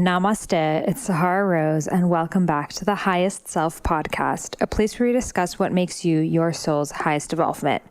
Namaste, it's Sahara Rose, and welcome back to the Highest Self podcast, a place where we discuss what makes you your soul's highest development.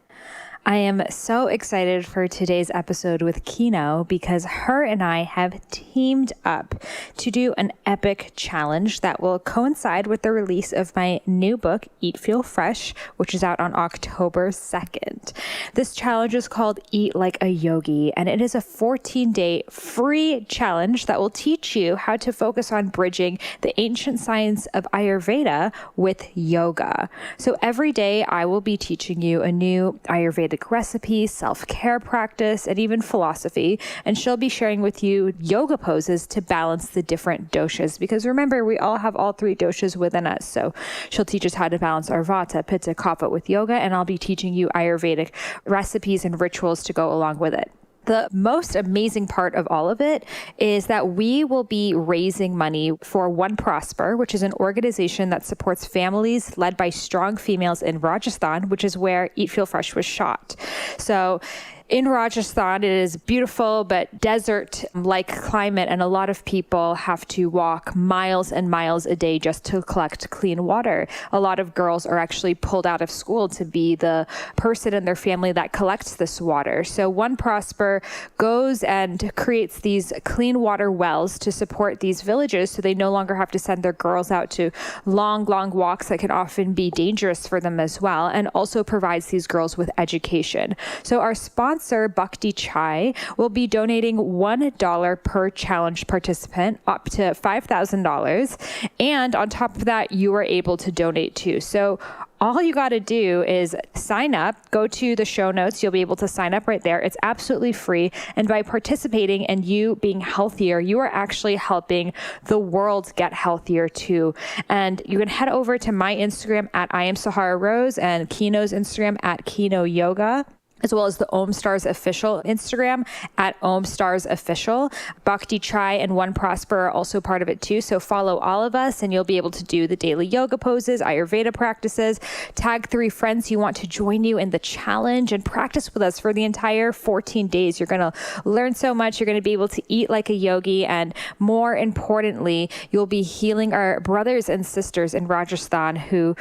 I am so excited for today's episode with Kino because her and I have teamed up to do an epic challenge that will coincide with the release of my new book, Eat Feel Fresh, which is out on October 2nd. This challenge is called Eat Like a Yogi, and it is a 14-day free challenge that will teach you how to focus on bridging the ancient science of Ayurveda with yoga. So every day I will be teaching you a new Ayurvedic recipe, self-care practice, and even philosophy. And she'll be sharing with you yoga poses to balance the different doshas. Because remember, we all have all three doshas within us. So she'll teach us how to balance our vata, pitta, kapha with yoga. And I'll be teaching you Ayurvedic recipes and rituals to go along with it. The most amazing part of all of it is that we will be raising money for One Prosper, which is an organization that supports families led by strong females in Rajasthan, which is where Eat Feel Fresh was shot. So in Rajasthan, it is beautiful but desert-like climate, and a lot of people have to walk miles and miles a day just to collect clean water. A lot of girls are actually pulled out of school to be the person in their family that collects this water. So One Prosper goes and creates these clean water wells to support these villages so they no longer have to send their girls out to long walks that can often be dangerous for them as well, and also provides these girls with education. So our sponsor, Bhakti Chai, will be donating $1 per challenge participant, up to $5,000. And on top of that, you are able to donate too. So all you got to do is sign up, go to the show notes. You'll be able to sign up right there. It's absolutely free. And by participating and you being healthier, you are actually helping the world get healthier too. And you can head over to my Instagram at I am Sahara Rose and Kino's Instagram at Kino Yoga, as well as the Om Stars official Instagram at Om Stars Official. Bhakti Chai and One Prosper are also part of it too. So follow all of us and you'll be able to do the daily yoga poses, Ayurveda practices, tag 3 friends who want to join you in the challenge and practice with us for the entire 14 days. You're going to learn so much. You're going to be able to eat like a yogi. And more importantly, you'll be healing our brothers and sisters in Rajasthan who,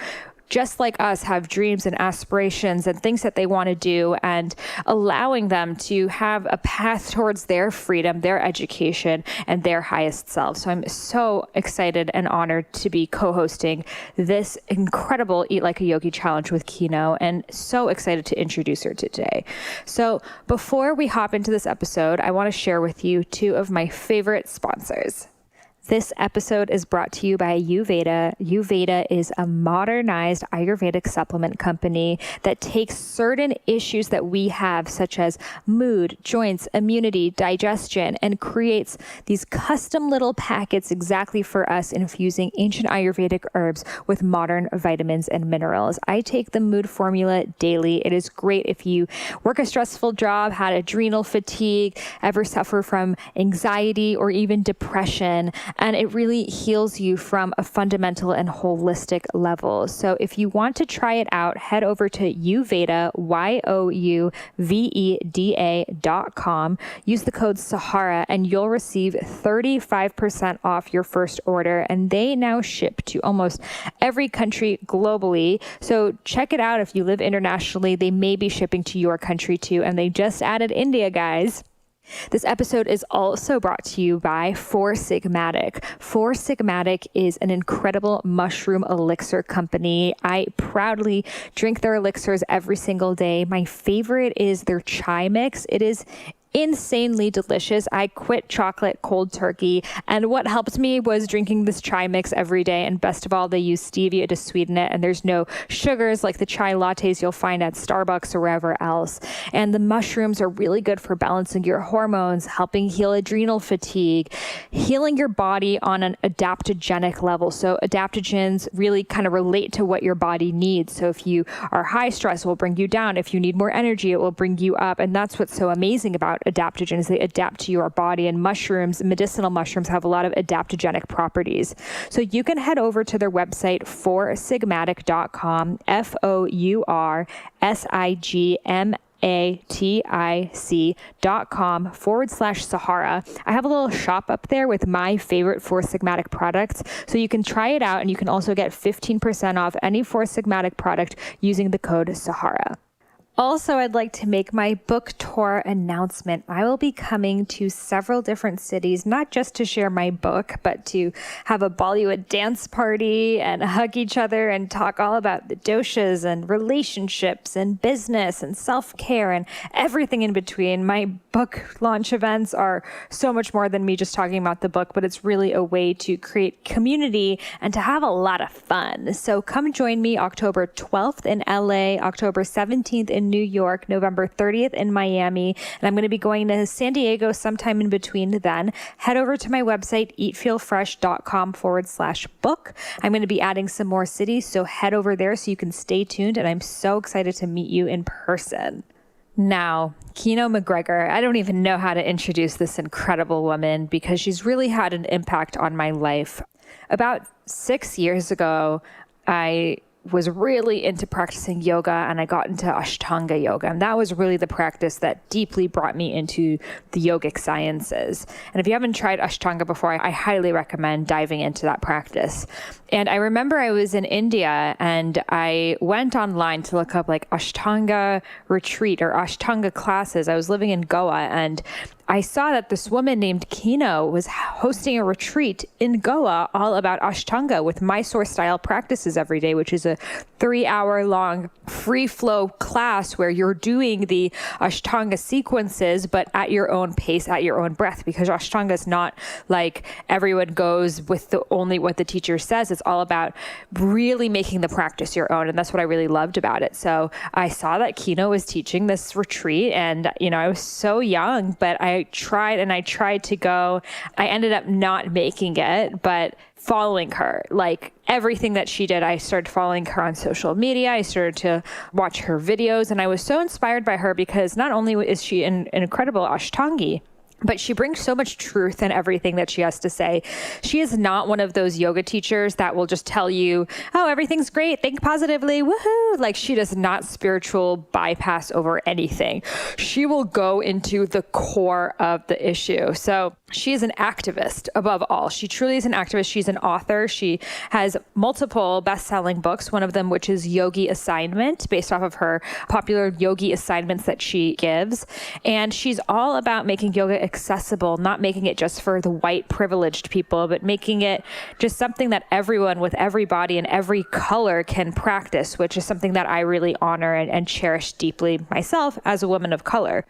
just like us, have dreams and aspirations and things that they want to do, and allowing them to have a path towards their freedom, their education, and their highest self. So I'm so excited and honored to be co-hosting this incredible Eat Like a Yogi challenge with Kino, and so excited to introduce her today. So before we hop into this episode, I want to share with you 2 of my favorite sponsors. This episode is brought to you by Ayurveda. Ayurveda is a modernized Ayurvedic supplement company that takes certain issues that we have, such as mood, joints, immunity, digestion, and creates these custom little packets exactly for us, infusing ancient Ayurvedic herbs with modern vitamins and minerals. I take the mood formula daily. It is great if you work a stressful job, had adrenal fatigue, ever suffer from anxiety or even depression. And it really heals you from a fundamental and holistic level. So if you want to try it out, head over to Youveda, YOUVEDA.com. Use the code Sahara and you'll receive 35% off your first order. And they now ship to almost every country globally. So check it out. If you live internationally, they may be shipping to your country too. And they just added India, guys. This episode is also brought to you by Four Sigmatic. Four Sigmatic is an incredible mushroom elixir company. I proudly drink their elixirs every single day. My favorite is their chai mix. It is insanely delicious. I quit chocolate cold turkey, and what helped me was drinking this chai mix every day. And best of all, they use stevia to sweeten it, and there's no sugars like the chai lattes you'll find at Starbucks or wherever else. And the mushrooms are really good for balancing your hormones, helping heal adrenal fatigue, healing your body on an adaptogenic level. So adaptogens really kind of relate to what your body needs. So if you are high stress, it will bring you down. If you need more energy, it will bring you up. And that's what's so amazing about adaptogens. They adapt to your body, and mushrooms, medicinal mushrooms, have a lot of adaptogenic properties. So you can head over to their website, foursigmatic.com, FOURSIGMATIC, NYC.com/Sahara. I have a little shop up there with my favorite Four Sigmatic products. So you can try it out, and you can also get 15% off any Four Sigmatic product using the code Sahara. Also, I'd like to make my book tour announcement. I will be coming to several different cities, not just to share my book, but to have a Bollywood dance party and hug each other and talk all about the doshas and relationships and business and self-care and everything in between. My book launch events are so much more than me just talking about the book, but it's really a way to create community and to have a lot of fun. So come join me October 12th in LA, October 17th in New York, November 30th in Miami, and I'm going to be going to San Diego sometime in between then. Head over to my website, eatfeelfresh.com/book. I'm going to be adding some more cities, so head over there so you can stay tuned, and I'm so excited to meet you in person. Now, Kino Macgregor, I don't even know how to introduce this incredible woman because she's really had an impact on my life. About 6 years ago, I was really into practicing yoga, and I got into Ashtanga yoga. And that was really the practice that deeply brought me into the yogic sciences. And if you haven't tried Ashtanga before, I highly recommend diving into that practice. And I remember I was in India and I went online to look up like Ashtanga retreat or Ashtanga classes. I was living in Goa, and I saw that this woman named Kino was hosting a retreat in Goa all about Ashtanga with Mysore style practices every day, which is a 3-hour long free flow class where you're doing the Ashtanga sequences, but at your own pace, at your own breath, because Ashtanga is not like everyone goes with only what the teacher says. It's all about really making the practice your own. And that's what I really loved about it. So I saw that Kino was teaching this retreat, and, I was so young, but I tried to go. I ended up not making it, but following her, like everything that she did, I started following her on social media. I started to watch her videos, and I was so inspired by her because not only is she an incredible Ashtangi, but she brings so much truth in everything that she has to say. She is not one of those yoga teachers that will just tell you, oh, everything's great, think positively, woohoo. Like, she does not spiritual bypass over anything. She will go into the core of the issue. So she is an activist above all. She truly is an activist. She's an author. She has multiple best-selling books, one of them which is Yogi Assignment, based off of her popular yogi assignments that she gives. And she's all about making yoga accessible, not making it just for the white privileged people, but making it just something that everyone with every body and every color can practice, which is something that I really honor and cherish deeply myself as a woman of color.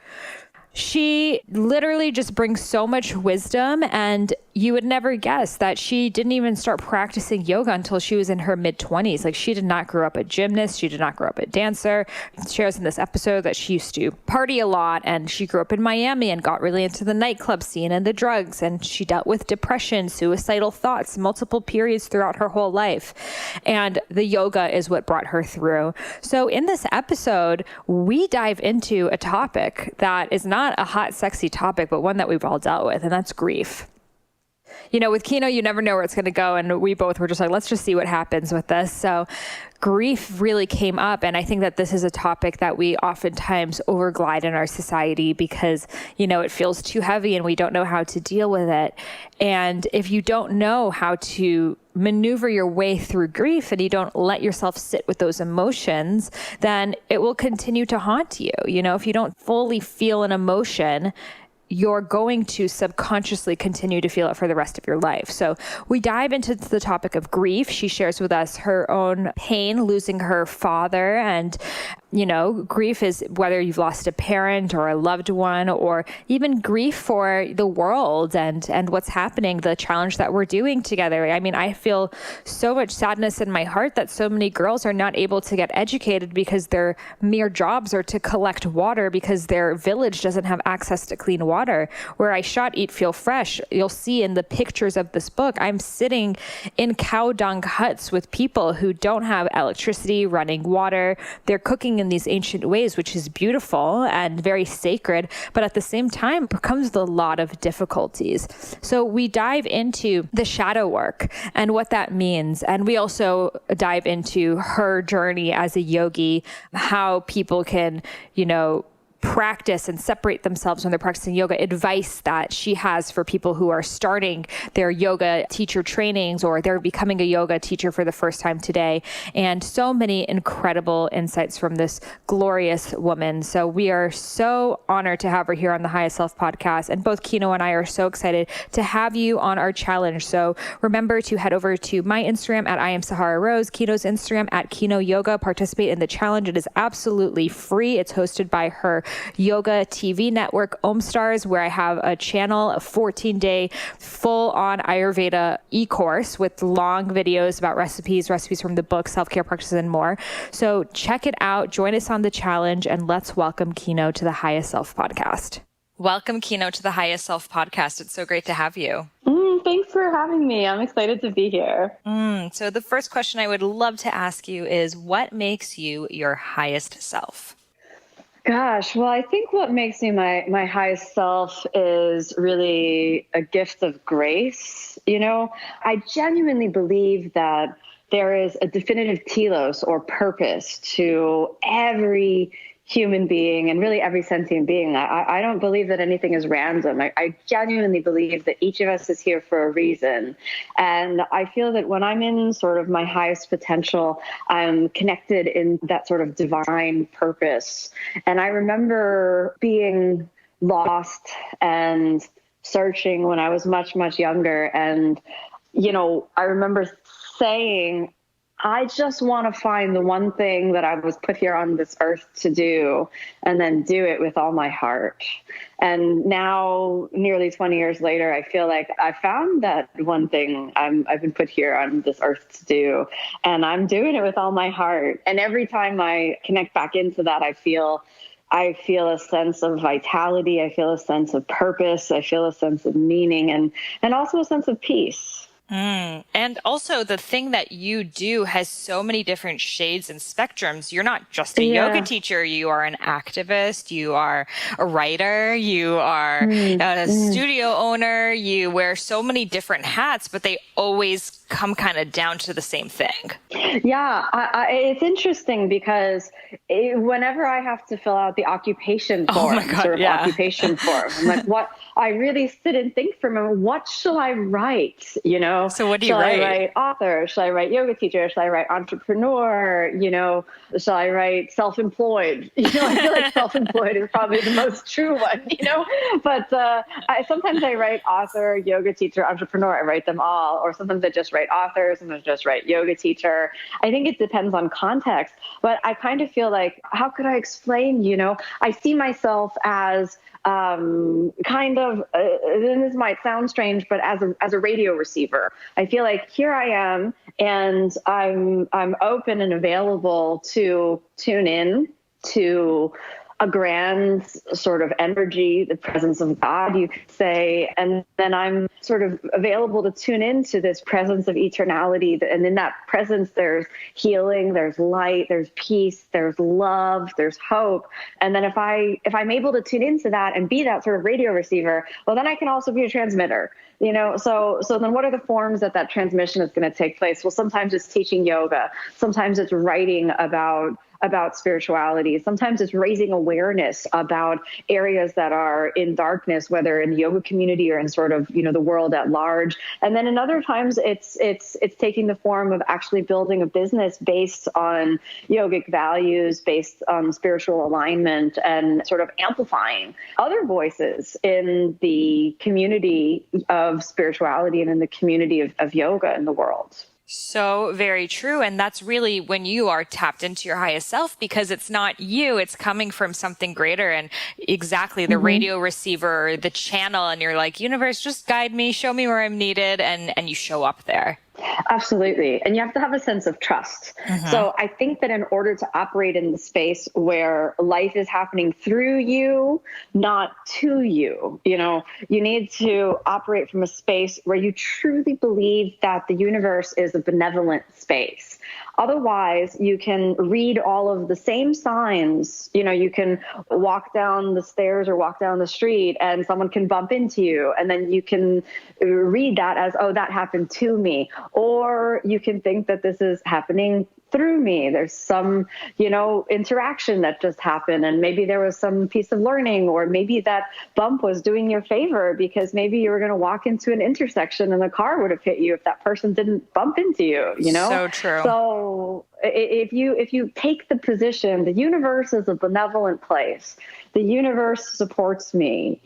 She literally just brings so much wisdom, and you would never guess that she didn't even start practicing yoga until she was in her mid-20s. Like, she did not grow up a gymnast. She did not grow up a dancer. She shares in this episode that she used to party a lot, and she grew up in Miami and got really into the nightclub scene and the drugs, and she dealt with depression, suicidal thoughts, multiple periods throughout her whole life. And the yoga is what brought her through. So in this episode, we dive into a topic that is not a hot, sexy topic, but one that we've all dealt with, and that's grief. With Kino, you never know where it's going to go. And we both were just like, let's just see what happens with this. So grief really came up. And I think that this is a topic that we oftentimes overglide in our society because, it feels too heavy and we don't know how to deal with it. And if you don't know how to maneuver your way through grief and you don't let yourself sit with those emotions, then it will continue to haunt you. If you don't fully feel an emotion, you're going to subconsciously continue to feel it for the rest of your life. So we dive into the topic of grief. She shares with us her own pain, losing her father. And, grief is whether you've lost a parent or a loved one, or even grief for the world and what's happening, the challenge that we're doing together. I mean, I feel so much sadness in my heart that so many girls are not able to get educated because their mere jobs are to collect water because their village doesn't have access to clean water. Where I shot Eat Feel Fresh, you'll see in the pictures of this book, I'm sitting in cow dung huts with people who don't have electricity, running water. They're cooking in these ancient ways, which is beautiful and very sacred, but at the same time comes with a lot of difficulties. So we dive into the shadow work and what that means. And we also dive into her journey as a yogi, how people can, practice and separate themselves when they're practicing yoga, advice that she has for people who are starting their yoga teacher trainings or they're becoming a yoga teacher for the first time today. And so many incredible insights from this glorious woman. So we are so honored to have her here on the Highest Self podcast. And both Kino and I are so excited to have you on our challenge. So remember to head over to my Instagram at I am Sahara Rose, Kino's Instagram at Kino Yoga. Participate in the challenge. It is absolutely free. It's hosted by her yoga TV network, Stars, where I have a channel, a 14-day full-on Ayurveda e-course with long videos about recipes from the book, self-care practices, and more. So check it out. Join us on the challenge, and let's welcome Kino to the Highest Self podcast. Welcome, Kino, to the Highest Self podcast. It's so great to have you. Thanks for having me. I'm excited to be here. So the first question I would love to ask you is, what makes you your highest self? Gosh, well, I think what makes me my highest self is really a gift of grace. I genuinely believe that there is a definitive telos or purpose to every human being and really every sentient being. I don't believe that anything is random. I genuinely believe that each of us is here for a reason. And I feel that when I'm in sort of my highest potential, I'm connected in that sort of divine purpose. And I remember being lost and searching when I was much, much younger. And, I remember saying, I just want to find the one thing that I was put here on this earth to do, and then do it with all my heart. And now, nearly 20 years later, I feel like I found that one thing I've been put here on this earth to do, and I'm doing it with all my heart. And every time I connect back into that, I feel a sense of vitality. I feel a sense of purpose. I feel a sense of meaning, and also a sense of peace. And also the thing that you do has so many different shades and spectrums. You're not just a yoga teacher. You are an activist. You are a writer. You are a studio owner. You wear so many different hats, but they always come kind of down to the same thing. Yeah, it's interesting because whenever I have to fill out the occupation form, occupation form, I'm like, what? I really sit and think for a moment, what shall I write? So what do you write? Shall I write author? Shall I write yoga teacher? Shall I write entrepreneur? Shall I write self-employed? I feel like self-employed is probably the most true one, but sometimes I write author, yoga teacher, entrepreneur. I write them all, or sometimes I just write author, sometimes just write yoga teacher. I think it depends on context, but I kind of feel like, how could I explain, I see myself as kind of, this might sound strange, but as a radio receiver, I feel like here I am, and I'm open and available to tune in to a grand sort of energy, the presence of God, you could say. And then I'm sort of available to tune into this presence of eternality. And in that presence, there's healing, there's light, there's peace, there's love, there's hope. And then if I'm able to tune into that and be that sort of radio receiver, well, then I can also be a transmitter. So then what are the forms that transmission is going to take place? Well, sometimes it's teaching yoga. Sometimes it's writing about spirituality. Sometimes it's raising awareness about areas that are in darkness, whether in the yoga community or in sort of, the world at large. And then in other times it's taking the form of actually building a business based on yogic values, based on spiritual alignment, and sort of amplifying other voices in the community of spirituality and in the community of yoga in the world. So very true. And that's really when you are tapped into your highest self, because it's not you, it's coming from something greater. And exactly the radio receiver, the channel, and you're like, universe, just guide me, show me where I'm needed. And you show up there. Absolutely. And you have to have a sense of trust. So I think that in order to operate in the space where life is happening through you, not to you, you need to operate from a space where you truly believe that the universe is a benevolent space. Otherwise, you can read all of the same signs. You can walk down the stairs or walk down the street and someone can bump into you. And then you can read that as, oh, that happened to me. Or you can think that this is happening through me. There's some, interaction that just happened. And maybe there was some piece of learning, or maybe that bump was doing you a favor because maybe you were going to walk into an intersection and the car would have hit you if that person didn't bump into you, So true. So if you take the position, the universe is a benevolent place. The universe supports me,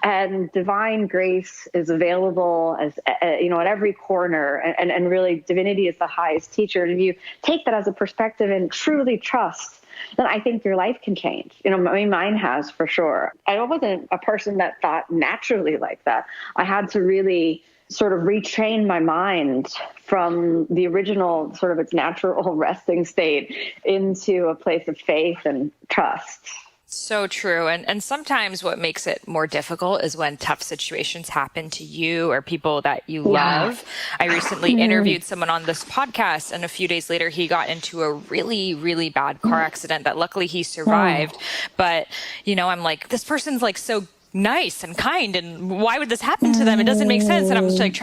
and divine grace is available as, at every corner, and really divinity is the highest teacher. And if you take that as a perspective and truly trust, then I think your life can change. Mine has for sure. I wasn't a person that thought naturally like that. I had to really sort of retrain my mind from the original sort of its natural resting state into a place of faith and trust. So true. And sometimes what makes it more difficult is when tough situations happen to you or people that you love. I recently interviewed someone on this podcast, and a few days later, he got into a really, really bad car accident that luckily he survived. But, I'm like, this person's like so nice and kind, and why would this happen to them? It doesn't make sense. And I'm just like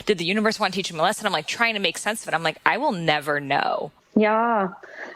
did the universe want to teach him a lesson? I'm like trying to make sense of it. I'm like, I will never know. Yeah.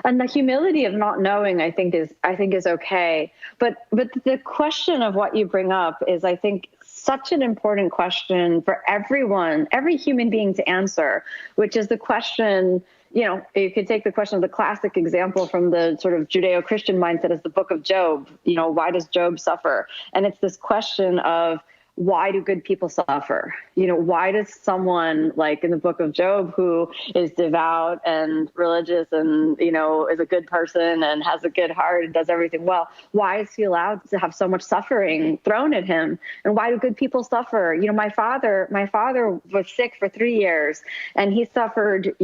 And the humility of not knowing, I think is okay. But the question of what you bring up is, I think, such an important question for everyone, every human being to answer, which is the question, you could take the question of the classic example from the sort of Judeo-Christian mindset as the book of Job. Why does Job suffer? And it's this question of, why do good people suffer? Why does someone like in the book of Job, who is devout and religious and, is a good person and has a good heart and does everything well, why is he allowed to have so much suffering thrown at him? And why do good people suffer? My father was sick for 3 years, and he suffered,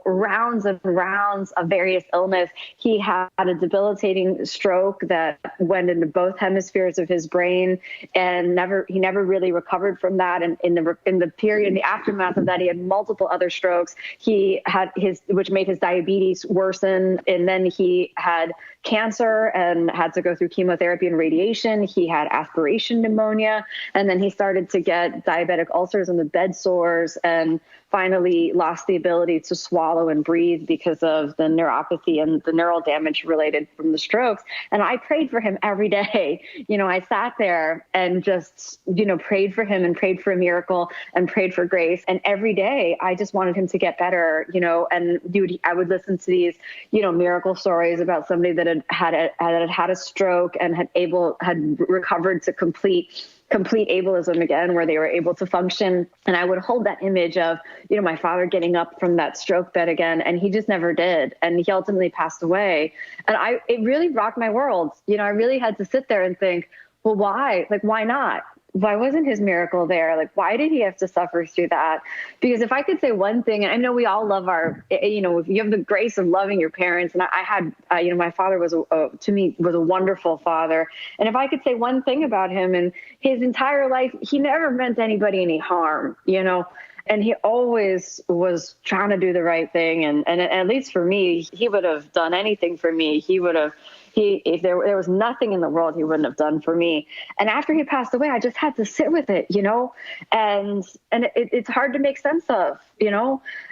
rounds and rounds of various illness. He had a debilitating stroke that went into both hemispheres of his brain, and he never really recovered from that. And in the aftermath of that, he had multiple other strokes. He had which made his diabetes worsen. And then he had cancer and had to go through chemotherapy and radiation. He had aspiration pneumonia. And then he started to get diabetic ulcers and the bed sores, and finally lost the ability to swallow and breathe because of the neuropathy and the neural damage related from the strokes. And I prayed for him every day. I sat there and just, prayed for him and prayed for a miracle and prayed for grace. And every day I just wanted him to get better, and I would listen to these, miracle stories about somebody that had a stroke and had recovered to complete ableism again, where they were able to function. And I would hold that image of, my father getting up from that stroke bed again, and he just never did. And he ultimately passed away. And it really rocked my world. I really had to sit there and think, well, why? Like, why not? Why wasn't his miracle there? Like, why did he have to suffer through that? Because if I could say one thing, and I know we all love if you have the grace of loving your parents, and I had, my father was to me was a wonderful father. And if I could say one thing about him, and his entire life, he never meant anybody any harm, and he always was trying to do the right thing. And at least for me, he would have done anything for me. If there was nothing in the world he wouldn't have done for me. And after he passed away, I just had to sit with it, and it's hard to make sense of,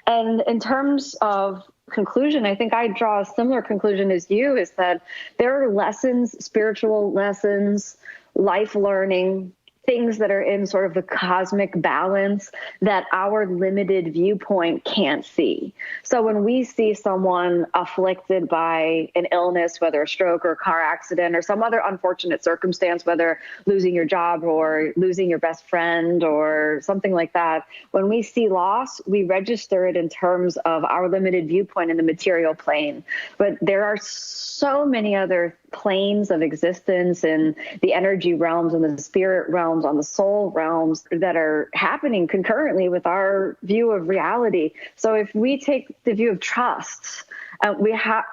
And in terms of conclusion, I think I draw a similar conclusion as you, is that there are lessons, spiritual lessons, life learning, things that are in sort of the cosmic balance that our limited viewpoint can't see. So when we see someone afflicted by an illness, whether a stroke or a car accident or some other unfortunate circumstance, whether losing your job or losing your best friend or something like that, when we see loss, we register it in terms of our limited viewpoint in the material plane. But there are so many other planes of existence in the energy realms and the spirit realms, on the soul realms, that are happening concurrently with our view of reality. So if we take the view of trust,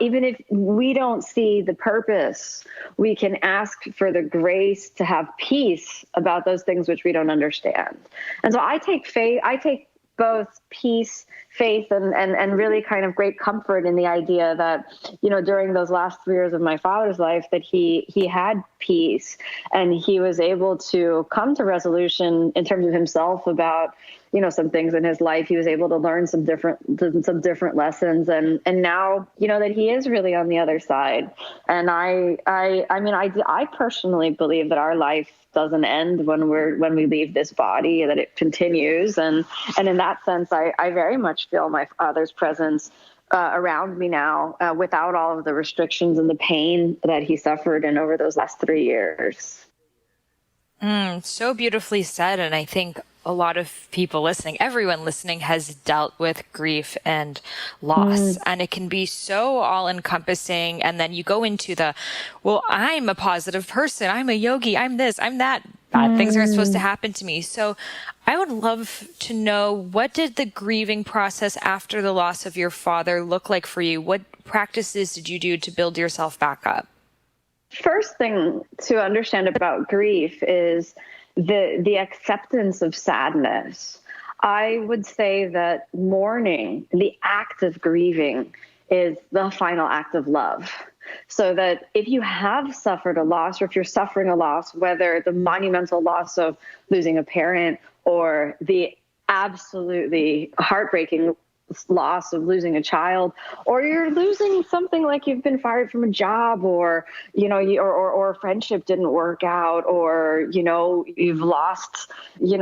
even if we don't see the purpose, we can ask for the grace to have peace about those things which we don't understand. And so I take both peace, faith and really kind of great comfort in the idea that, during those last 3 years of my father's life, that he had peace and he was able to come to resolution in terms of himself about, some things in his life. He was able to learn some different lessons, and now, that he is really on the other side. And I personally believe that our life doesn't end when we leave this body, that it continues. And in that sense, I very much feel my father's presence around me now, without all of the restrictions and the pain that he suffered in over those last 3 years. So beautifully said. And I think a lot of people listening, everyone listening, has dealt with grief and loss, and it can be so all encompassing. And then you go into I'm a positive person, I'm a yogi, I'm this, I'm that, bad things aren't supposed to happen to me. So I would love to know, what did the grieving process after the loss of your father look like for you? What practices did you do to build yourself back up? First thing to understand about grief is the acceptance of sadness. I would say that mourning, the act of grieving, is the final act of love. So that if you have suffered a loss, or if you're suffering a loss, whether the monumental loss of losing a parent or the absolutely heartbreaking loss of losing a child, or you're losing something like you've been fired from a job, or or a friendship didn't work out, or you've lost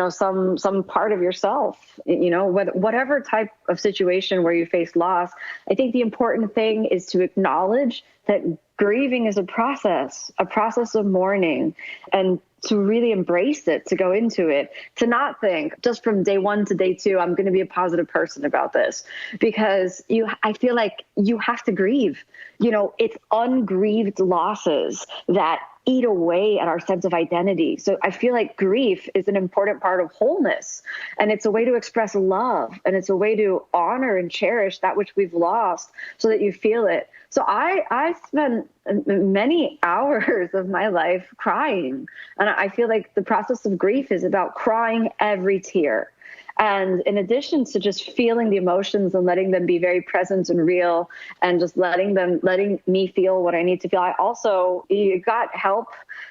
some part of yourself, whatever type of situation where you face loss, I think the important thing is to acknowledge that grieving is a process of mourning, and to really embrace it, to go into it, to not think just from day 1 to day 2, I'm going to be a positive person about this, because I feel like you have to grieve. It's ungrieved losses that eat away at our sense of identity. So I feel like grief is an important part of wholeness, and it's a way to express love, and it's a way to honor and cherish that which we've lost so that you feel it. So I spent many hours of my life crying, and I feel like the process of grief is about crying every tear. And in addition to just feeling the emotions and letting them be very present and real, and just letting me feel what I need to feel, I also got help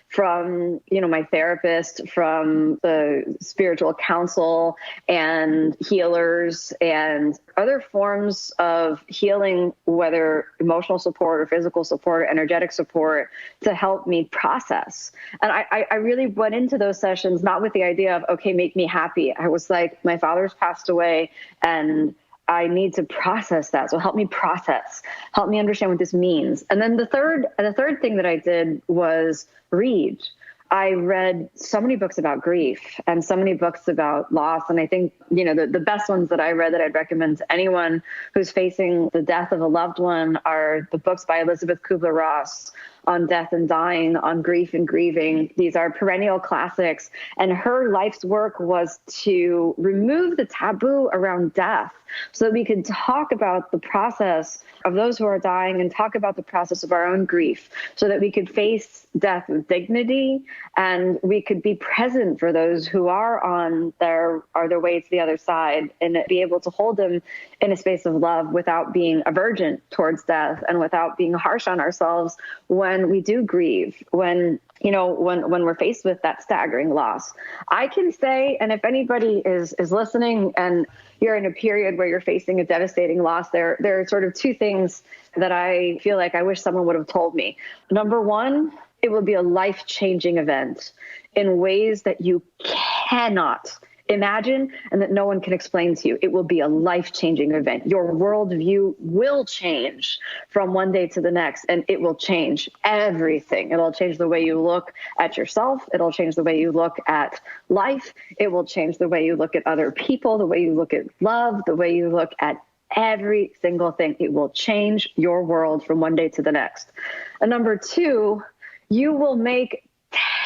from, my therapist, from the spiritual counsel and healers and other forms of healing, whether emotional support or physical support or energetic support, to help me process. And I really went into those sessions not with the idea of, okay, make me happy. I was like, my father's passed away and I need to process that. So help me process, help me understand what this means. And then the third thing that I did was read. I read so many books about grief and so many books about loss. And I think, the best ones that I read that I'd recommend to anyone who's facing the death of a loved one are the books by Elizabeth Kubler-Ross on death and dying, on grief and grieving. These are perennial classics. And her life's work was to remove the taboo around death so that we could talk about the process of those who are dying and talk about the process of our own grief, so that we could face death with dignity and we could be present for those who are on their way to the other side, and be able to hold them in a space of love without being avergent towards death and without being harsh on ourselves when we do grieve, when we're faced with that staggering loss. I can say, and if anybody is listening and you're in a period where you're facing a devastating loss, there are sort of two things that I feel like I wish someone would have told me. Number one, it will be a life-changing event in ways that you cannot imagine and that no one can explain to you. It will be a life-changing event. Your worldview will change from one day to the next, and it will change everything. It'll change the way you look at yourself. It'll change the way you look at life. It will change the way you look at other people, the way you look at love, the way you look at every single thing. It will change your world from one day to the next. And number two, you will make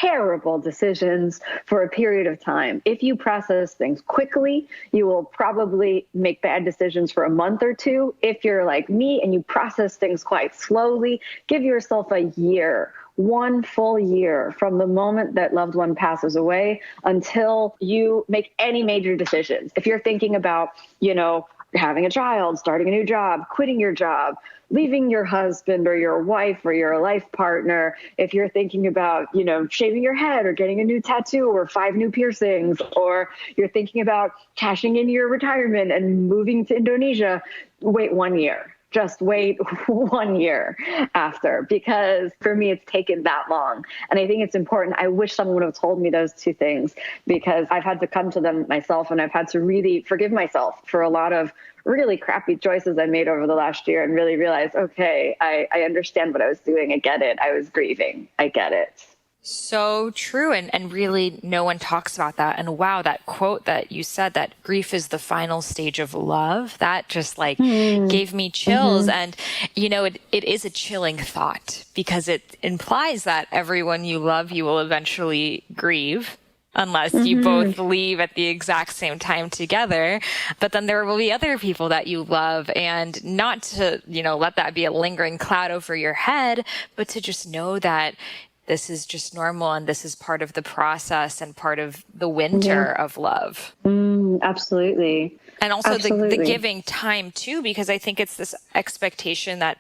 terrible decisions for a period of time. If you process things quickly, you will probably make bad decisions for a month or two. If you're like me and you process things quite slowly, give yourself a year, one full year from the moment that loved one passes away until you make any major decisions. If you're thinking about, having a child, starting a new job, quitting your job, leaving your husband or your wife or your life partner, if you're thinking about, shaving your head or getting a new tattoo or 5 new piercings, or you're thinking about cashing in your retirement and moving to Indonesia, wait 1 year. Just wait 1 year after, because for me, it's taken that long. And I think it's important. I wish someone would have told me those 2 things, because I've had to come to them myself, and I've had to really forgive myself for a lot of really crappy choices I made over the last year, and really realize, okay, I understand what I was doing. I get it. I was grieving. I get it. So true. And really no one talks about that. And wow, that quote that you said, that grief is the final stage of love, that just gave me chills. And, it is a chilling thought, because it implies that everyone you love, you will eventually grieve, unless you both leave at the exact same time together. But then there will be other people that you love, and not to, let that be a lingering cloud over your head, but to just know that this is just normal, and this is part of the process and part of the winter of love. Absolutely. And also the giving time too, because I think it's this expectation that,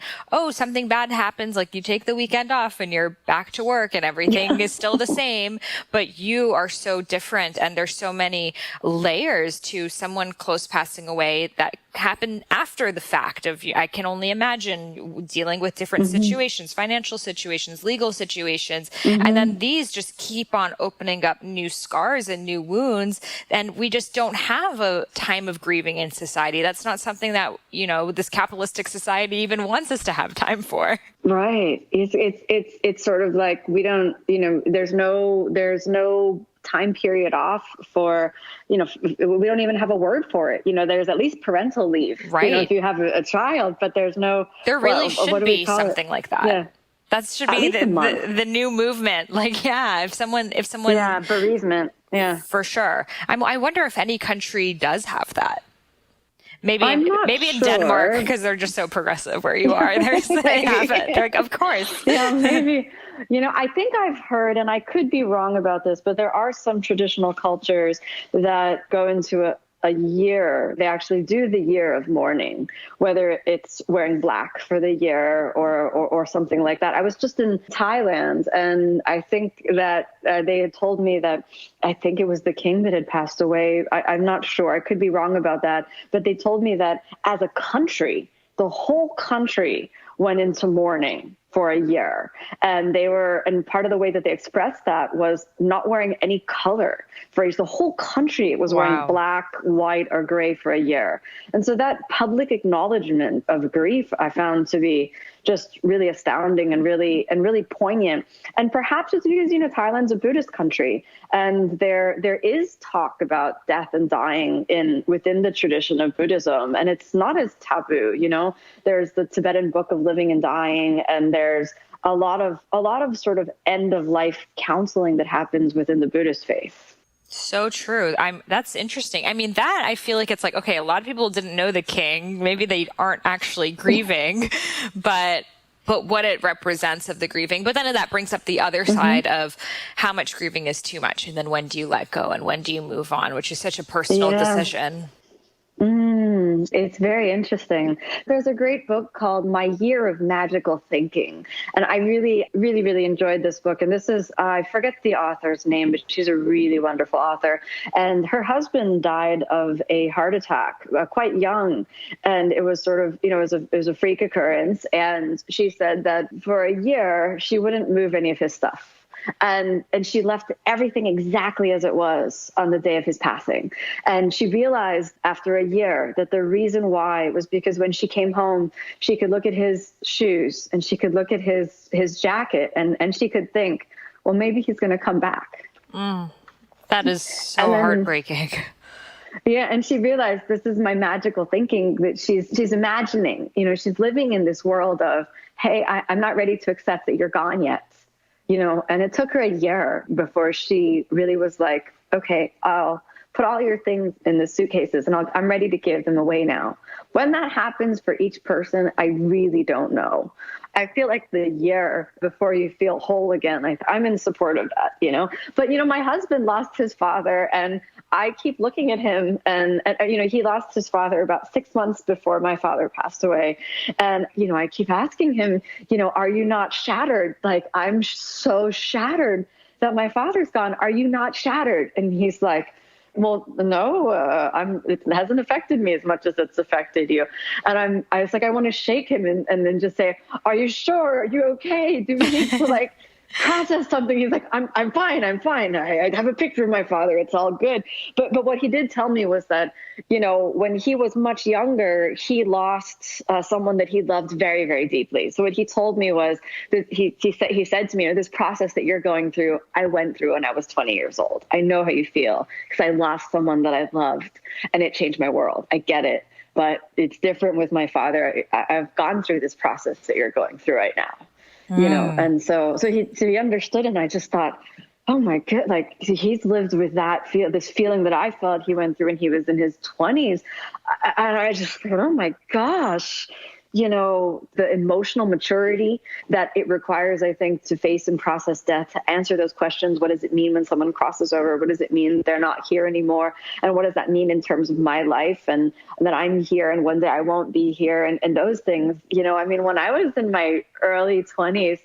something bad happens, like you take the weekend off and you're back to work and everything is still the same, but you are so different. And there's so many layers to someone close passing away that happen after the fact of, I can only imagine dealing with different situations, financial situations, legal situations. And then these just keep on opening up new scars and new wounds. And we just don't have a time of grieving in society. That's not something that, this capitalistic society even wants us to have time for. Right. It's sort of like, we don't, there's no time period off for, we don't even have a word for it. There's at least parental leave, right? If you have a child, but there really should be something like that. Yeah. That should be the new movement. If someone, bereavement. Yeah, for sure. I wonder if any country does have that. Maybe in Denmark, because they're just so progressive where you are. They have it. They're like, of course. Yeah, maybe. I think I've heard, and I could be wrong about this, but there are some traditional cultures that go into a year. They actually do the Year of Mourning, whether it's wearing black for the year or something like that. I was just in Thailand, and I think that they had told me that, I think it was the king that had passed away. I'm not sure. I could be wrong about that. But they told me that as a country, the whole country went into mourning for a year. And part of the way that they expressed that was not wearing any color for the whole country. It was wearing black, white, or gray for a year. And so that public acknowledgement of grief, I found to be just really astounding and really poignant. And perhaps it's because, Thailand's a Buddhist country, and there is talk about death and dying within the tradition of Buddhism, and it's not as taboo. There's the Tibetan Book of Living and Dying, and there's a lot of sort of end of life counseling that happens within the Buddhist faith. So true. That's interesting. That I feel like it's like, okay, a lot of people didn't know the king. Maybe they aren't actually grieving, but what it represents of the grieving. But then that brings up the other side of how much grieving is too much. And then when do you let go and when do you move on, which is such a personal decision. It's very interesting. There's a great book called My Year of Magical Thinking. And I really, really, really enjoyed this book. And this is, I forget the author's name, but she's a really wonderful author. And her husband died of a heart attack quite young. And it was sort of, it was a freak occurrence. And she said that for a year, she wouldn't move any of his stuff. And she left everything exactly as it was on the day of his passing. And she realized after a year that the reason why was because when she came home, she could look at his shoes and she could look at his jacket and she could think, well, maybe he's going to come back. That is so heartbreaking. Yeah. And she realized this is my magical thinking that she's imagining, she's living in this world of, hey, I'm not ready to accept that you're gone yet. And it took her a year before she really was like, okay, I'll put all your things in the suitcases and I'm ready to give them away now. When that happens for each person, I really don't know. I feel like the year before you feel whole again, I'm in support of that, But, my husband lost his father, and I keep looking at him, and he lost his father about 6 months before my father passed away. And, I keep asking him, are you not shattered? Like, I'm so shattered that my father's gone. Are you not shattered? And he's like, well, no, it hasn't affected me as much as it's affected you. And I was like, I want to shake him and then just say, are you sure? Are you okay? Do we need to process something? He's like, I'm fine. I have a picture of my father. It's all good. But what he did tell me was that, when he was much younger, he lost someone that he loved very, very deeply. So what he told me was that he said to me, this process that you're going through, I went through when I was 20 years old. I know how you feel because I lost someone that I loved and it changed my world. I get it. But it's different with my father. I've gone through this process that you're going through right now. And so he understood, and I just thought, oh my God, he's lived with this feeling that I felt he went through when he was in his 20s. And I just thought, oh my gosh, the emotional maturity that it requires, I think, to face and process death, to answer those questions. What does it mean when someone crosses over? What does it mean they're not here anymore? And what does that mean in terms of my life and that I'm here and one day I won't be here and those things? When I was in my early 20s,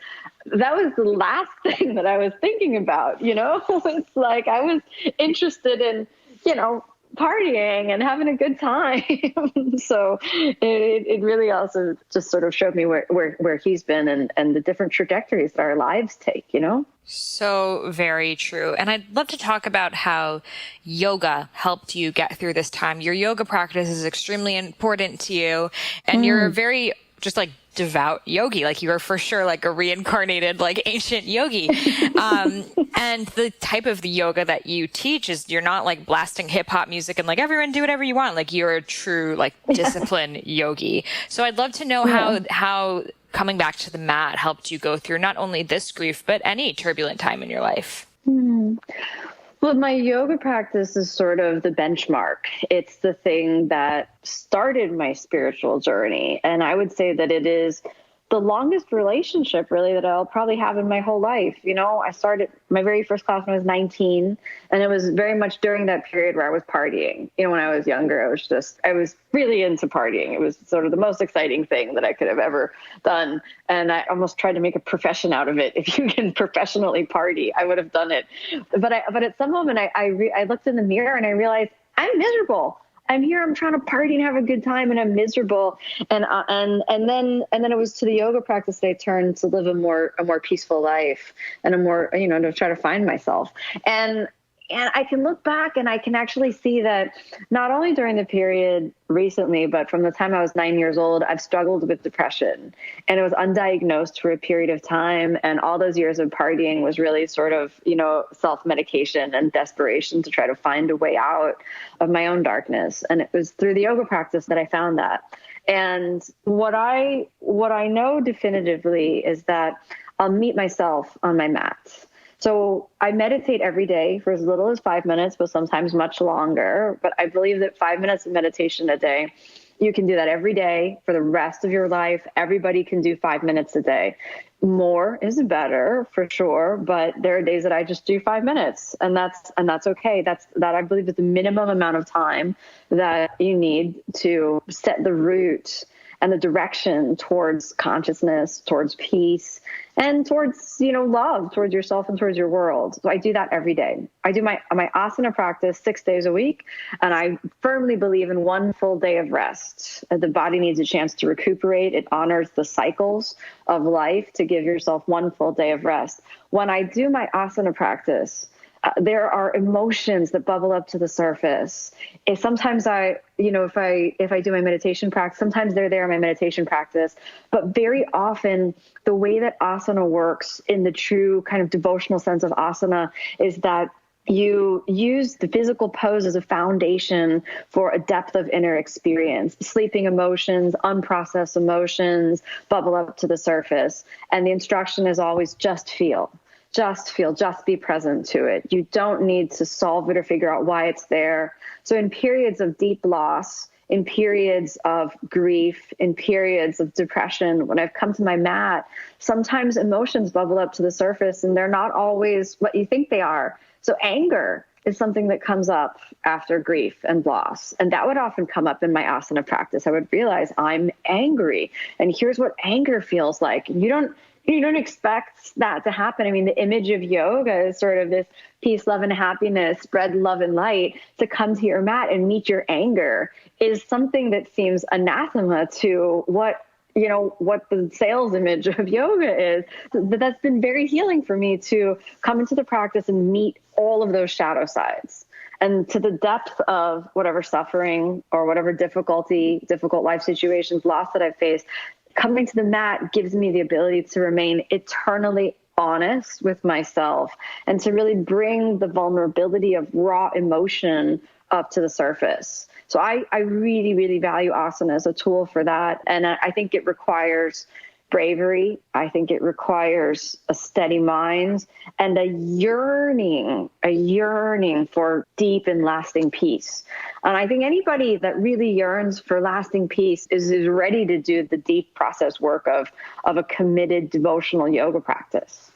that was the last thing that I was thinking about, It's like I was interested in, partying and having a good time. So it really also just sort of showed me where he's been and the different trajectories that our lives take, So very true. And I'd love to talk about how yoga helped you get through this time. Your yoga practice is extremely important to you, and you're a very just devout yogi. You are for sure a reincarnated ancient yogi. And the type of the yoga that you teach is you're not blasting hip hop music and everyone do whatever you want. You're a true disciplined yogi. So I'd love to know how coming back to the mat helped you go through not only this grief, but any turbulent time in your life. Well, my yoga practice is sort of the benchmark. It's the thing that started my spiritual journey. And I would say that it is the longest relationship really that I'll probably have in my whole life. I started my very first class when I was 19, and it was very much during that period where I was partying. When I was younger, I was really into partying. It was sort of the most exciting thing that I could have ever done. And I almost tried to make a profession out of it. If you can professionally party, I would have done it. But at some moment I looked in the mirror and I realized I'm miserable. I'm here, I'm trying to party and have a good time, and I'm miserable. And then it was to the yoga practice that I turned to live a more peaceful life and a more, to try to find myself. And I can look back and I can actually see that not only during the period recently, but from the time I was 9 years old, I've struggled with depression, and it was undiagnosed for a period of time. And all those years of partying was really sort of, self-medication and desperation to try to find a way out of my own darkness. And it was through the yoga practice that I found that. And what I know definitively is that I'll meet myself on my mat. So I meditate every day for as little as 5 minutes, but sometimes much longer. But I believe that 5 minutes of meditation a day, you can do that every day for the rest of your life. Everybody can do 5 minutes a day. More is better for sure, but there are days that I just do 5 minutes, and that's okay. That I believe is the minimum amount of time that you need to set the root and the direction towards consciousness, towards peace, and towards, love, towards yourself and towards your world. So I do that every day. I do my asana practice 6 days a week, and I firmly believe in one full day of rest. The body needs a chance to recuperate. It honors the cycles of life to give yourself one full day of rest. When I do my asana practice, there are emotions that bubble up to the surface. Sometimes if I do my meditation practice, sometimes they're there in my meditation practice, but very often the way that asana works in the true kind of devotional sense of asana is that you use the physical pose as a foundation for a depth of inner experience. Sleeping emotions, unprocessed emotions bubble up to the surface. And the instruction is always just feel. just feel, just be present to it. You don't need to solve it or figure out why it's there. So in periods of deep loss, in periods of grief, in periods of depression, when I've come to my mat, sometimes emotions bubble up to the surface and they're not always what you think they are. So anger is something that comes up after grief and loss. And that would often come up in my asana practice. I would realize I'm angry, and here's what anger feels like. You don't expect that to happen. I mean, the image of yoga is sort of this peace, love, and happiness, spread love and light. To come to your mat and meet your anger is something that seems anathema to what the sales image of yoga is. But that's been very healing for me to come into the practice and meet all of those shadow sides. And to the depth of whatever suffering or whatever difficult life situations, loss that I've faced, coming to the mat gives me the ability to remain eternally honest with myself and to really bring the vulnerability of raw emotion up to the surface. So I really, really value asana as a tool for that. And I think it requires bravery. I think it requires a steady mind and a yearning for deep and lasting peace. And I think anybody that really yearns for lasting peace is ready to do the deep process work of a committed devotional yoga practice.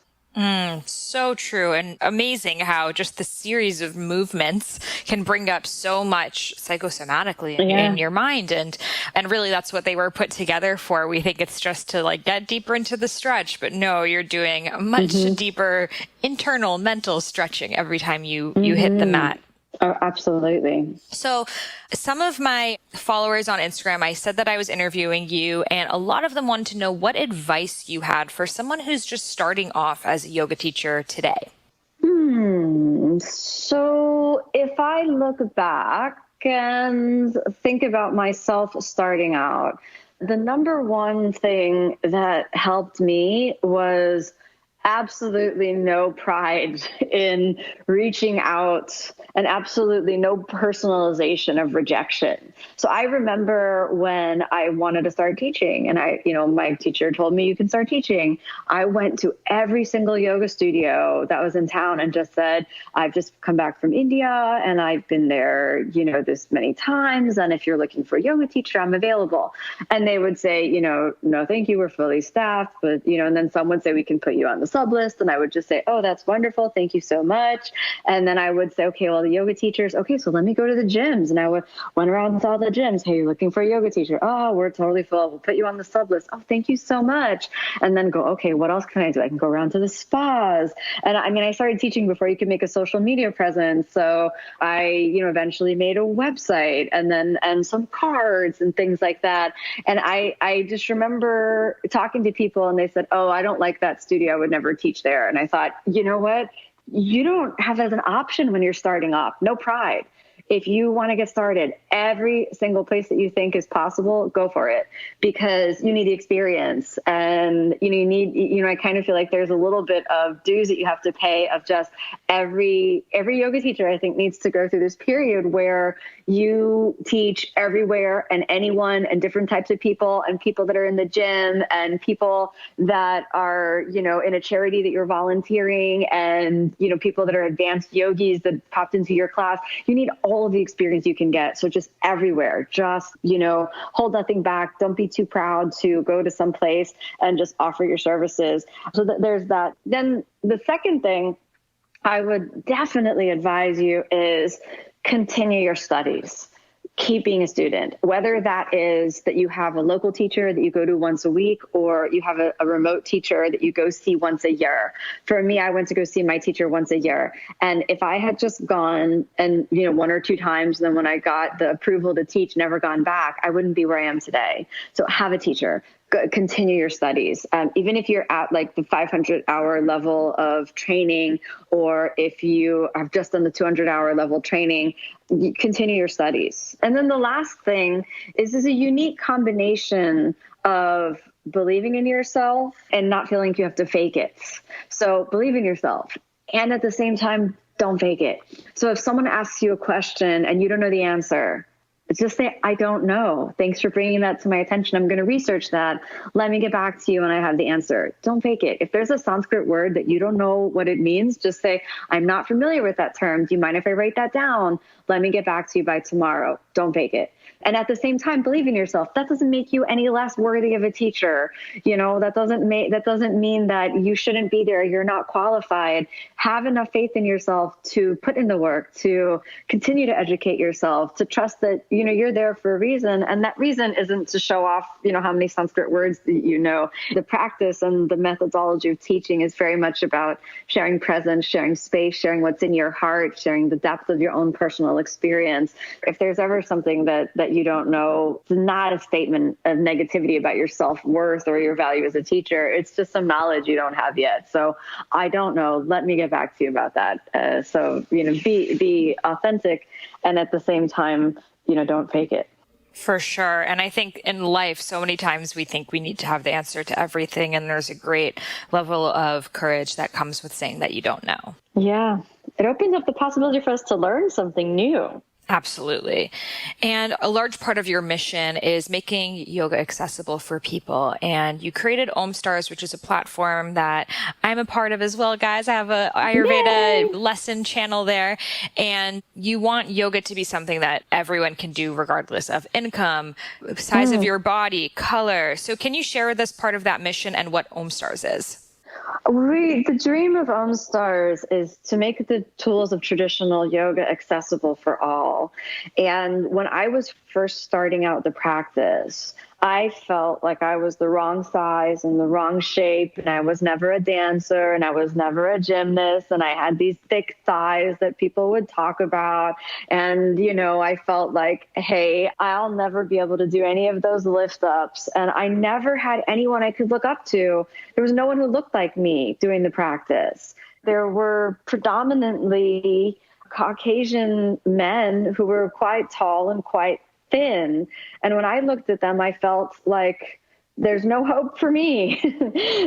So true, and amazing how just the series of movements can bring up so much psychosomatically in your mind. And really that's what they were put together for. We think it's just to get deeper into the stretch, but no, you're doing a much deeper internal mental stretching every time you hit the mat. Oh, absolutely. So some of my followers on Instagram, I said that I was interviewing you, and a lot of them wanted to know what advice you had for someone who's just starting off as a yoga teacher today. So if I look back and think about myself starting out, the number one thing that helped me was absolutely no pride in reaching out and absolutely no personalization of rejection. So I remember when I wanted to start teaching and my teacher told me you can start teaching. I went to every single yoga studio that was in town and just said, I've just come back from India and I've been there, this many times. And if you're looking for a yoga teacher, I'm available. And they would say, no, thank you. We're fully staffed. But, and then some would say we can put you on the sub list. And I would just say, oh, that's wonderful. Thank you so much. And then I would say, okay, well, the yoga teachers, okay, so let me go to the gyms. And I went around and saw the gyms. Hey, you're looking for a yoga teacher. Oh, we're totally full. We'll put you on the sub list. Oh, thank you so much. And then go, okay, what else can I do? I can go around to the spas. And I started teaching before you could make a social media presence. So I, eventually made a website and some cards and things like that. And I just remember talking to people and they said, oh, I don't like that studio. I would never teach there. And I thought, you know what? You don't have as an option when you're starting off. No pride. If you want to get started, every single place that you think is possible, go for it, because you need the experience. And, I kind of feel like there's a little bit of dues that you have to pay of just every yoga teacher, I think, needs to go through this period where you teach everywhere and anyone and different types of people and people that are in the gym and people that are, in a charity that you're volunteering and, people that are advanced yogis that popped into your class. You need all of the experience you can get. So just everywhere, just, hold nothing back. Don't be too proud to go to some place and just offer your services. So there's that. Then the second thing I would definitely advise you is continue your studies. Keep being a student, whether that is that you have a local teacher that you go to once a week or you have a remote teacher that you go see once a year. For me, I went to go see my teacher once a year. And if I had just gone and, one or two times, then when I got the approval to teach, never gone back, I wouldn't be where I am today. So have a teacher. Continue your studies. Even if you're at the 500-hour level of training, or if you have just done the 200-hour level training, continue your studies. And then the last thing is a unique combination of believing in yourself and not feeling like you have to fake it. So believe in yourself. And at the same time, don't fake it. So if someone asks you a question and you don't know the answer, just say, I don't know. Thanks for bringing that to my attention. I'm going to research that. Let me get back to you when I have the answer. Don't fake it. If there's a Sanskrit word that you don't know what it means, just say, I'm not familiar with that term. Do you mind if I write that down? Let me get back to you by tomorrow. Don't fake it. And at the same time, believe in yourself. That doesn't make you any less worthy of a teacher. That doesn't mean that you shouldn't be there. You're not qualified. Have enough faith in yourself to put in the work, to continue to educate yourself, to trust that, you're there for a reason. And that reason isn't to show off, how many Sanskrit words that you know. The practice and the methodology of teaching is very much about sharing presence, sharing space, sharing what's in your heart, sharing the depth of your own personal experience. If there's ever something that you don't know, it's not a statement of negativity about your self-worth or your value as a teacher. It's just some knowledge you don't have yet. So I don't know. Let me get back to you about that. So be authentic, and at the same time, don't fake it. For sure. And I think in life, so many times we think we need to have the answer to everything. And there's a great level of courage that comes with saying that you don't know. Yeah. It opens up the possibility for us to learn something new. Absolutely. And a large part of your mission is making yoga accessible for people. And you created Om Stars, which is a platform that I'm a part of as well, guys. I have a Ayurveda lesson channel there. And you want yoga to be something that everyone can do regardless of income, size of your body, color. So can you share with us part of that mission and what Om Stars is? The dream of Om Stars is to make the tools of traditional yoga accessible for all. And when I was first starting out the practice, I felt like I was the wrong size and the wrong shape, and I was never a dancer, and I was never a gymnast, and I had these thick thighs that people would talk about. And, I felt like, hey, I'll never be able to do any of those lift ups. And I never had anyone I could look up to. There was no one who looked like me doing the practice. There were predominantly Caucasian men who were quite tall and quite thin. And when I looked at them, I felt like there's no hope for me.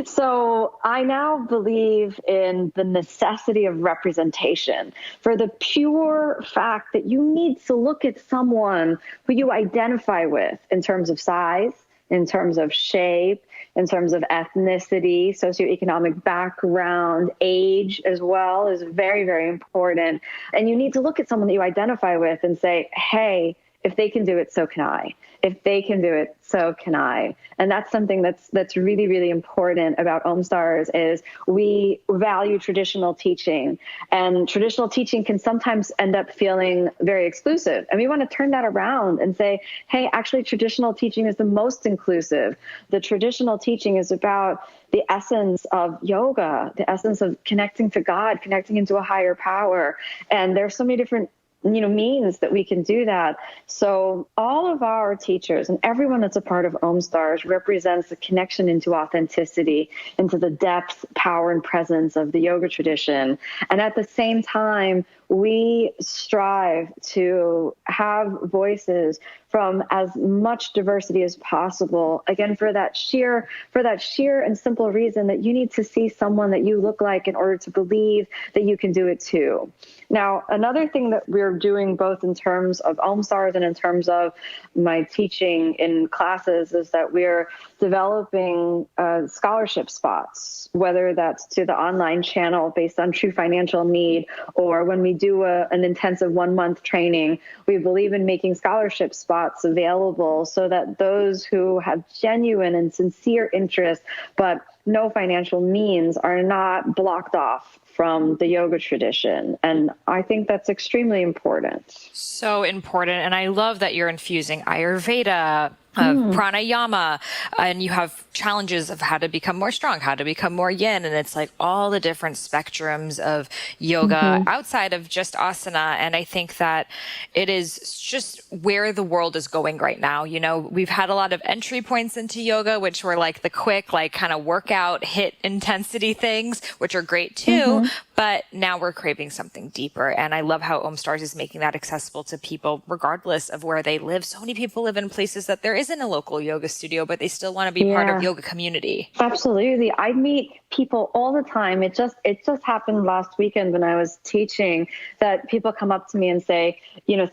So I now believe in the necessity of representation for the pure fact that you need to look at someone who you identify with in terms of size, in terms of shape, in terms of ethnicity, socioeconomic background, age as well is very, very important. And you need to look at someone that you identify with and say, hey, if they can do it, so can I. If they can do it, so can I. And that's something that's really, really important about Om Stars is we value traditional teaching. And traditional teaching can sometimes end up feeling very exclusive. And we want to turn that around and say, hey, actually, traditional teaching is the most inclusive. The traditional teaching is about the essence of yoga, the essence of connecting to God, connecting into a higher power. And there's so many different means that we can do that. So all of our teachers and everyone that's a part of Om Stars represents the connection into authenticity, into the depth, power, and presence of the yoga tradition. And at the same time, we strive to have voices from as much diversity as possible. Again, for that sheer and simple reason that you need to see someone that you look like in order to believe that you can do it too. Now, another thing that we're doing both in terms of Om Stars and in terms of my teaching in classes is that we're developing scholarship spots, whether that's to the online channel based on true financial need, or when we do an intensive 1-month training, we believe in making scholarship spots available so that those who have genuine and sincere interest but no financial means are not blocked off from the yoga tradition. And I think that's extremely important. So important. And I love that you're infusing Ayurveda, pranayama, and you have challenges of how to become more strong, how to become more yin. And it's like all the different spectrums of yoga outside of just asana. And I think that it is just where the world is going right now. We've had a lot of entry points into yoga, which were like the quick, kind of workout hit intensity things, which are great too. But but now we're craving something deeper. And I love how OmStars is making that accessible to people regardless of where they live. So many people live in places that there isn't a local yoga studio, but they still want to be part of yoga community. Absolutely. I meet people all the time. It just happened last weekend when I was teaching that people come up to me and say,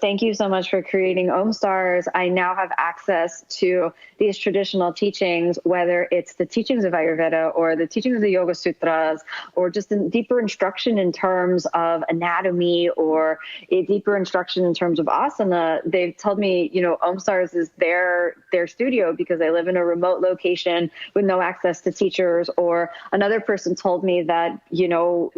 thank you so much for creating OmStars. I now have access to these traditional teachings, whether it's the teachings of Ayurveda or the teachings of the Yoga Sutras, or just a deeper instruction in terms of anatomy or a deeper instruction in terms of asana. They've told me, OmStars is their studio because they live in a remote location with no access to teachers. Or another person told me that,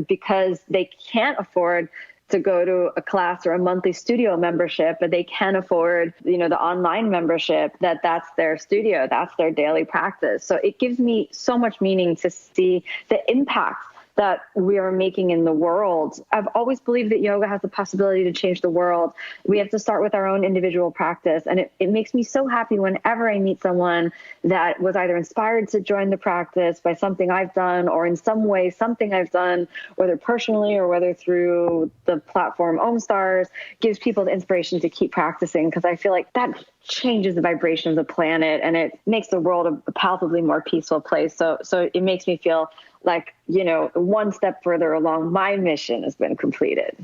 because they can't afford to go to a class or a monthly studio membership, but they can afford, the online membership, that's their studio, that's their daily practice. So it gives me so much meaning to see the impact that we are making in the world. I've always believed that yoga has the possibility to change the world. We have to start with our own individual practice. And it makes me so happy whenever I meet someone that was either inspired to join the practice by something I've done, or in some way something I've done, whether personally or whether through the platform OmStars, gives people the inspiration to keep practicing, because I feel like that changes the vibration of the planet and it makes the world a palpably more peaceful place. So it makes me feel like, one step further along, my mission has been completed.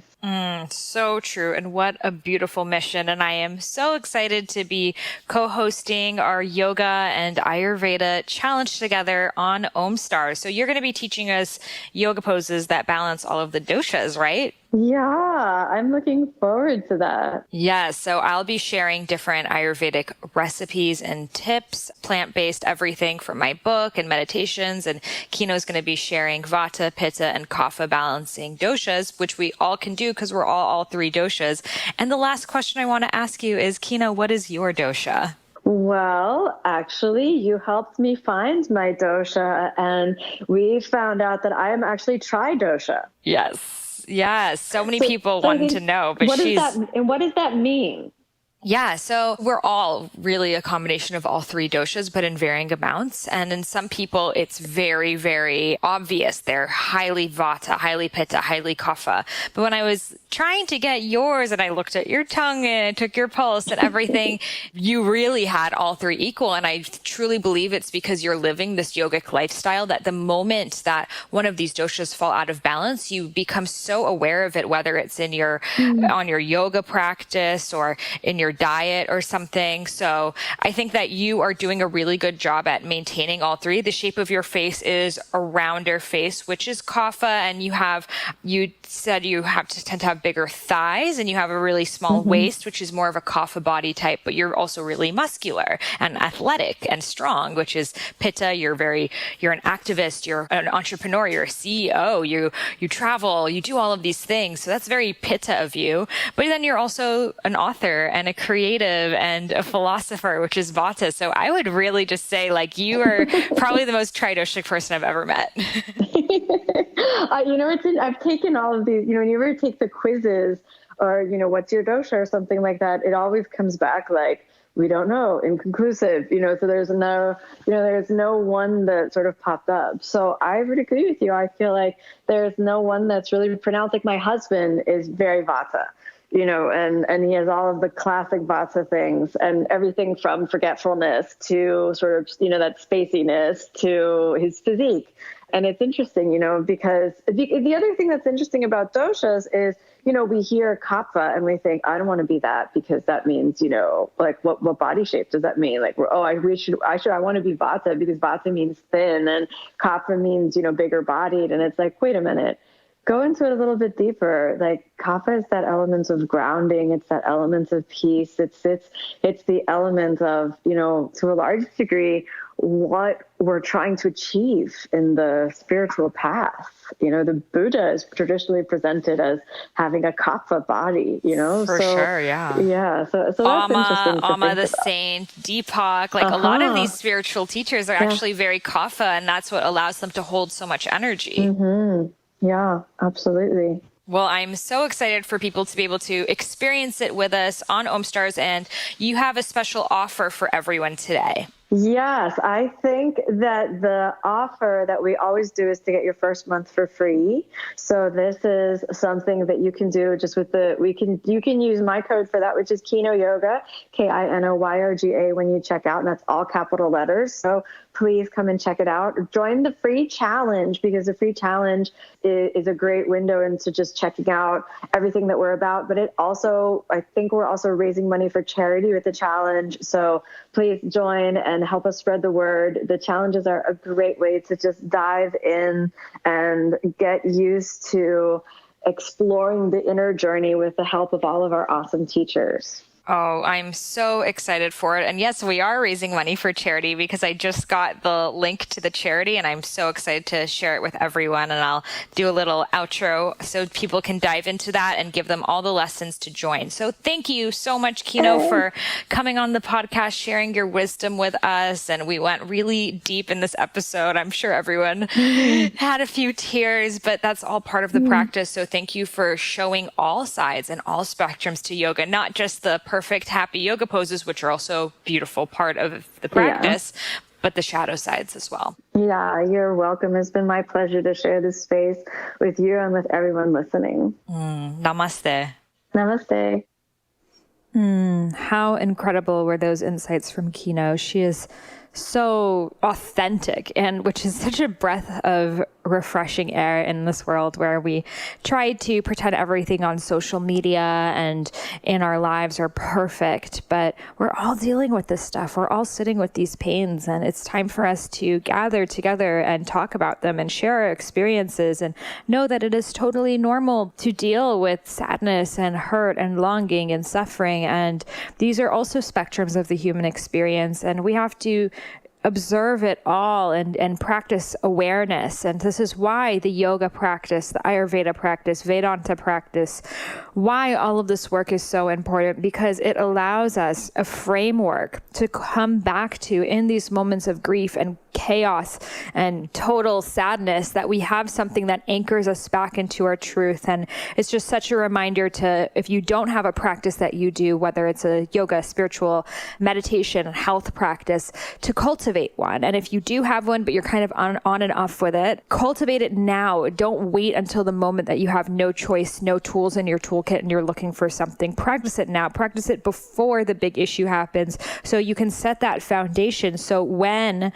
So true. And what a beautiful mission. And I am so excited to be co-hosting our yoga and Ayurveda challenge together on OmStars. So you're going to be teaching us yoga poses that balance all of the doshas, right? Yeah, I'm looking forward to that. Yes. So I'll be sharing different Ayurvedic recipes and tips, plant-based everything from my book and meditations. And Kino's going to be sharing Vata, Pitta, and Kapha balancing doshas, which we all can do because we're all three doshas. And the last question I want to ask you is, Kino, what is your dosha? Well, actually, you helped me find my dosha, and we found out that I am actually tri-dosha. Yes. So many people want to know, but what does that mean? Yeah, so we're all really a combination of all three doshas, but in varying amounts. And in some people, it's very, very obvious. They're highly Vata, highly Pitta, highly Kapha. But when I was trying to get yours and I looked at your tongue and took your pulse and everything, you really had all three equal. And I truly believe it's because you're living this yogic lifestyle that the moment that one of these doshas fall out of balance, you become so aware of it, whether it's in your on your yoga practice or in your diet or something. So I think that you are doing a really good job at maintaining all three. The shape of your face is a rounder face, which is Kapha, and you said you tend to have bigger thighs and you have a really small waist, which is more of a Kapha body type, but you're also really muscular and athletic and strong, which is Pitta. You're an activist, you're an entrepreneur, you're a CEO, you travel, you do all of these things. So that's very Pitta of you. But then you're also an author and a creative and a philosopher, which is Vata. So I would really just say, like, you are probably the most tridoshic person I've ever met. I've taken all of these, when you ever take the quizzes or, what's your dosha or something like that, it always comes back like, we don't know, inconclusive, so there's no one that sort of popped up. So I would agree with you. I feel like there's no one that's really pronounced. Like my husband is very Vata. And he has all of the classic Vata things and everything from forgetfulness to sort of, that spaciness to his physique. And it's interesting, because the other thing that's interesting about doshas is, we hear Kapha and we think, I don't want to be that because that means, like what body shape does that mean? Like, I want to be Vata because Vata means thin and Kapha means, bigger bodied. And it's like, wait a minute. Go into it a little bit deeper. Like Kapha is that element of grounding. It's that element of peace. It's the element of, to a large degree, what we're trying to achieve in the spiritual path. The Buddha is traditionally presented as having a Kapha body, For sure, yeah. Yeah, so that's interesting. Amma the saint, Deepak, like a lot of these spiritual teachers are actually very Kapha, and that's what allows them to hold so much energy. Mm-hmm. Yeah, absolutely. Well, I'm so excited for people to be able to experience it with us on OmStars, and you have a special offer for everyone today. Yes, I think that the offer that we always do is to get your first month for free. So this is something that you can do just with you can use my code for that, which is Kino Yoga, KINOYOGA when you check out, and that's all capital letters. So please come and check it out. Join the free challenge, because the free challenge is a great window into just checking out everything that we're about. But I think we're also raising money for charity with the challenge. So please join and help us spread the word. The challenges are a great way to just dive in and get used to exploring the inner journey with the help of all of our awesome teachers. Oh, I'm so excited for it. And yes, we are raising money for charity, because I just got the link to the charity and I'm so excited to share it with everyone. And I'll do a little outro so people can dive into that and give them all the lessons to join. So thank you so much, Kino, for coming on the podcast, sharing your wisdom with us. And we went really deep in this episode. I'm sure everyone had a few tears, but that's all part of the practice. So thank you for showing all sides and all spectrums to yoga, not just the perfect happy yoga poses, which are also a beautiful part of the practice, but the shadow sides as well. Yeah, you're welcome. It's been my pleasure to share this space with you and with everyone listening. Namaste. Namaste. How incredible were those insights from Kino? She is so authentic, and which is such a breath of refreshing air in this world where we try to pretend everything on social media and in our lives are perfect, but we're all dealing with this stuff. We're all sitting with these pains, and it's time for us to gather together and talk about them and share our experiences and know that it is totally normal to deal with sadness and hurt and longing and suffering. And these are also spectrums of the human experience, and we have to observe it all and practice awareness. And this is why the yoga practice, the Ayurveda practice, Vedanta practice, why all of this work is so important, because it allows us a framework to come back to in these moments of grief and chaos and total sadness, that we have something that anchors us back into our truth. And it's just such a reminder to, if you don't have a practice that you do, whether it's a yoga, spiritual, meditation, health practice, to cultivate one. And if you do have one, but you're kind of on and off with it, cultivate it now. Don't wait until the moment that you have no choice, no tools in your toolkit, and you're looking for something. Practice it now. Practice it before the big issue happens, so you can set that foundation. So when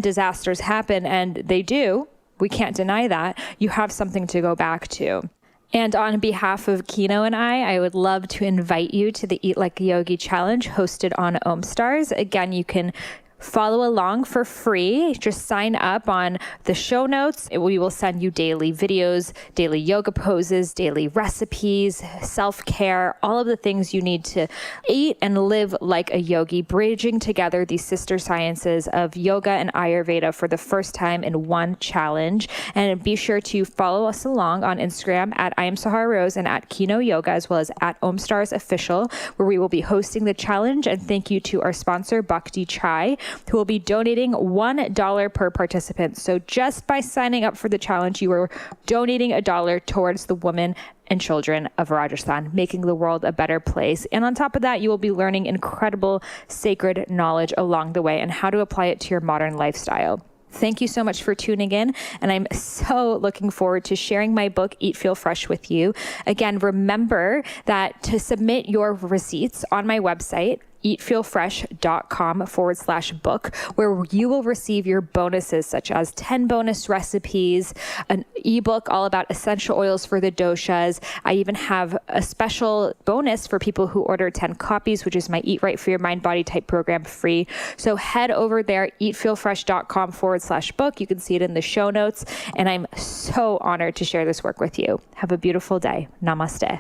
disasters happen, and they do, we can't deny that, you have something to go back to. And on behalf of Kino and I would love to invite you to the Eat Like a Yogi challenge hosted on OmStars. Again, you can follow along for free. Just sign up on the show notes. We will send you daily videos, daily yoga poses, daily recipes, self-care, all of the things you need to eat and live like a yogi, bridging together these sister sciences of yoga and Ayurveda for the first time in one challenge. And be sure to follow us along on Instagram at I am Sahara Rose and at Kino Yoga, as well as at OmStars Official, where we will be hosting the challenge. And thank you to our sponsor, Bhakti Chai, who will be donating $1 per participant. So just by signing up for the challenge, you are donating $1 towards the women and children of Rajasthan, making the world a better place. And on top of that, you will be learning incredible sacred knowledge along the way and how to apply it to your modern lifestyle. Thank you so much for tuning in, and I'm so looking forward to sharing my book, Eat, Feel Fresh, with you. Again, remember that to submit your receipts on my website, eatfeelfresh.com/book, where you will receive your bonuses, such as 10 bonus recipes, an ebook all about essential oils for the doshas. I even have a special bonus for people who order 10 copies, which is my Eat Right for Your Mind Body Type program, free. So head over there, eatfeelfresh.com/book. You can see it in the show notes. And I'm so honored to share this work with you. Have a beautiful day. Namaste.